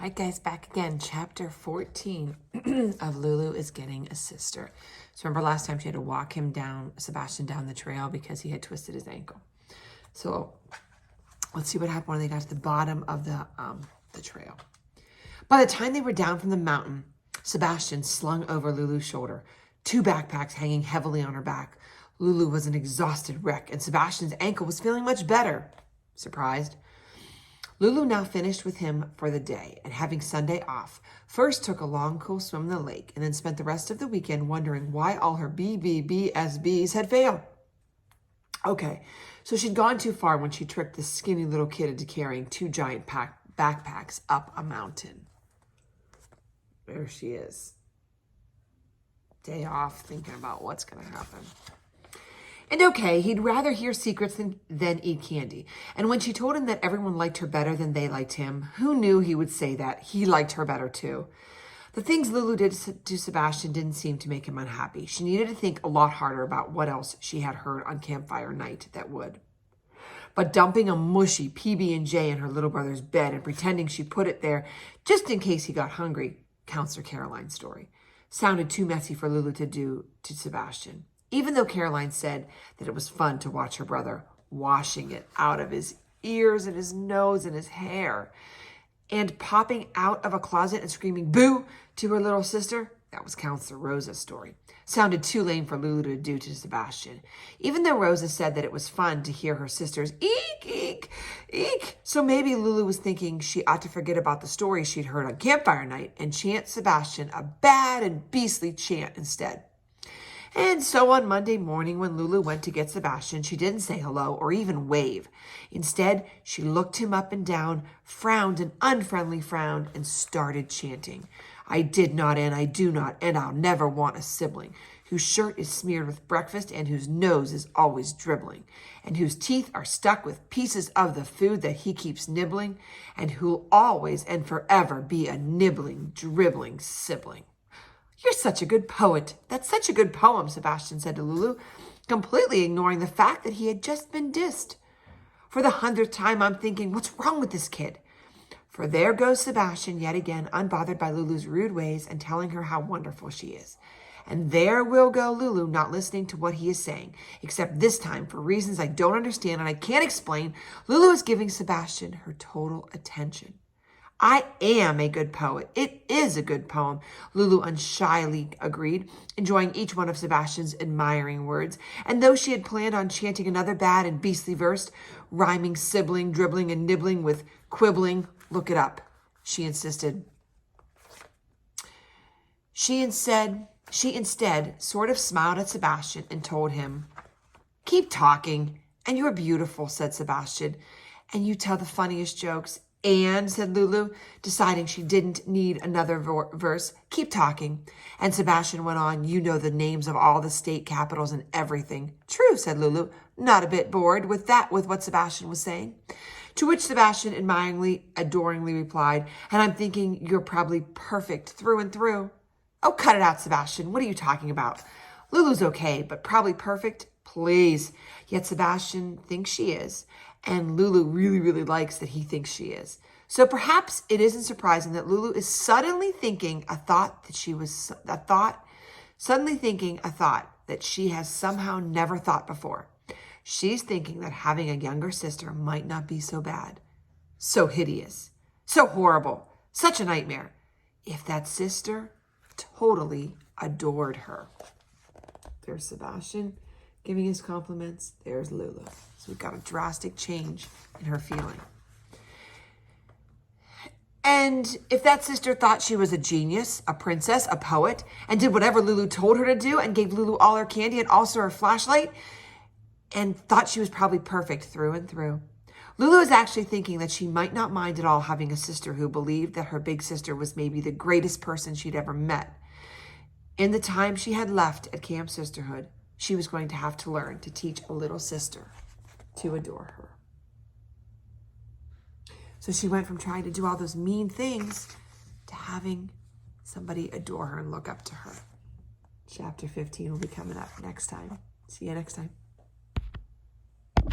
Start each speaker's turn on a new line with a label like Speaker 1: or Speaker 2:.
Speaker 1: All right, guys, back again. Chapter 14 of Lulu is getting a sister. So remember last time she had to walk Sebastian down the trail because he had twisted his ankle. So let's see what happened when they got to the bottom of the trail. By the time they were down from the mountain, Sebastian slung over Lulu's shoulder, 2 backpacks hanging heavily on her back. Lulu was an exhausted wreck, and Sebastian's ankle was feeling much better. Surprised. Lulu now finished with him for the day, and having Sunday off, first took a long, cool swim in the lake, and then spent the rest of the weekend wondering why all her BBBSBs had failed. Okay, so she'd gone too far when she tricked this skinny little kid into carrying 2 giant backpacks up a mountain. There she is. Day off, thinking about what's going to happen. And okay, he'd rather hear secrets than eat candy. And when she told him that everyone liked her better than they liked him, who knew he would say that? He liked her better too. The things Lulu did to Sebastian didn't seem to make him unhappy. She needed to think a lot harder about what else she had heard on campfire night that would. But dumping a mushy PB&J in her little brother's bed and pretending she put it there just in case he got hungry, Counselor Caroline's story, sounded too messy for Lulu to do to Sebastian. Even though Caroline said that it was fun to watch her brother washing it out of his ears and his nose and his hair, and popping out of a closet and screaming boo to her little sister, that was Counselor Rosa's story, sounded too lame for Lulu to do to Sebastian. Even though Rosa said that it was fun to hear her sisters eek, eek, eek, so maybe Lulu was thinking she ought to forget about the story she'd heard on campfire night and chant Sebastian a bad and beastly chant instead. And so on Monday morning when Lulu went to get Sebastian, she didn't say hello or even wave. Instead, she looked him up and down, frowned an unfriendly frown, and started chanting. I did not, and I do not, and I'll never want a sibling, whose shirt is smeared with breakfast and whose nose is always dribbling, and whose teeth are stuck with pieces of the food that he keeps nibbling, and who'll always and forever be a nibbling, dribbling sibling. You're such a good poet. That's such a good poem, Sebastian said to Lulu, completely ignoring the fact that he had just been dissed. For the 100th time, I'm thinking, what's wrong with this kid? For there goes Sebastian yet again, unbothered by Lulu's rude ways and telling her how wonderful she is. And there will go Lulu, not listening to what he is saying, except this time, for reasons I don't understand and I can't explain, Lulu is giving Sebastian her total attention. I am a good poet. It is a good poem, Lulu unshyly agreed, enjoying each one of Sebastian's admiring words. And though she had planned on chanting another bad and beastly verse, rhyming sibling, dribbling, and nibbling with quibbling, look it up, she insisted. She instead sort of smiled at Sebastian and told him, keep talking, and you're beautiful, said Sebastian, and you tell the funniest jokes. And, said Lulu, deciding she didn't need another verse, keep talking. And Sebastian went on, you know the names of all the state capitals and everything. True, said Lulu, not a bit bored with what Sebastian was saying. To which Sebastian adoringly replied, and I'm thinking you're probably perfect through and through. Oh, cut it out, Sebastian. What are you talking about? Lulu's okay, but probably perfect? Please. Yet Sebastian thinks she is. And Lulu really, really likes that he thinks she is. So perhaps it isn't surprising that Lulu is suddenly thinking a thought that she has somehow never thought before. She's thinking that having a younger sister might not be so bad, so hideous, so horrible, such a nightmare, if that sister totally adored her. There's Sebastian giving his compliments. There's Lulu. So we've got a drastic change in her feeling. And if that sister thought she was a genius, a princess, a poet, and did whatever Lulu told her to do and gave Lulu all her candy and also her flashlight, and thought she was probably perfect through and through, Lulu is actually thinking that she might not mind at all having a sister who believed that her big sister was maybe the greatest person she'd ever met. In the time she had left at Camp Sisterhood, she was going to have to learn to teach a little sister to adore her. So she went from trying to do all those mean things to having somebody adore her and look up to her. Chapter 15 will be coming up next time. See you next time.